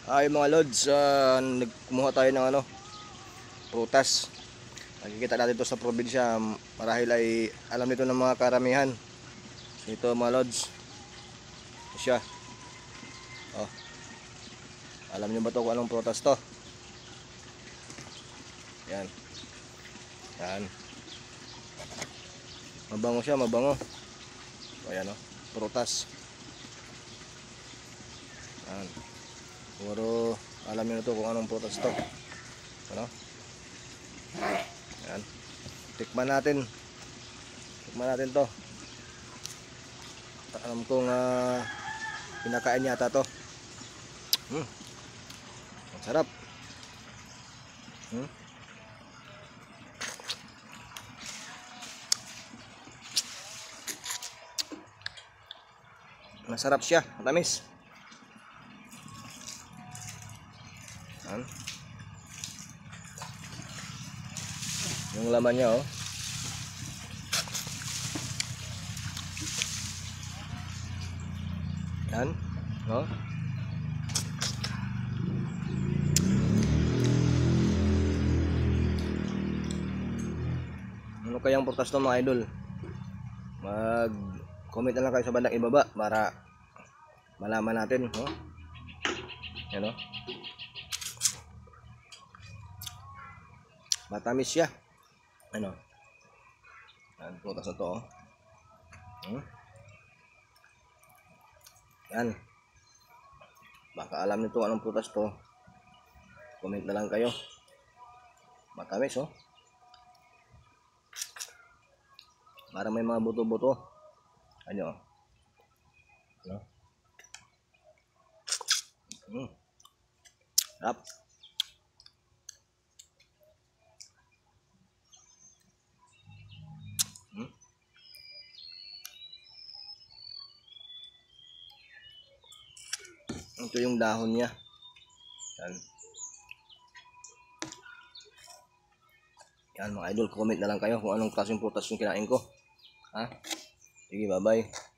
Ay mga lods, nagkumuha tayo ng prutas. Nakikita natin ito sa probinsya. Marahil ay alam nito ng mga karamihan. Ito mga lods. Ito siya. Oh. Alam niyo ba ito kung anong prutas to? Yan. Yan. Mabango siya, mabango. O yan o, prutas. Yan. Siguro alam niyo na ito kung anong prutas to. Ano? Yan. Tikman natin. Tikman natin to. Alam kong pinakain yata to. Ang sarap. Masarap siya, matamis. Yan. Yung laman niya oh. Yan, no? Ano kayang prutas to mga idol? Mag-comment na lang kayo sa bandang ibaba para malaman natin, no? Yan, no? Matamis siya. Ano? Yan, prutas na to, oh. Yan. Baka alam nito anong prutas to. Comment na lang kayo. Matamis oh. Parang may mga buto-buto. Ano? Ano? Sarap. Ito yung dahon niya. Yan. Yan mga idol, comment na lang kayo kung anong klaseng prutas yung kinain ko. Ha? Sige, bye-bye.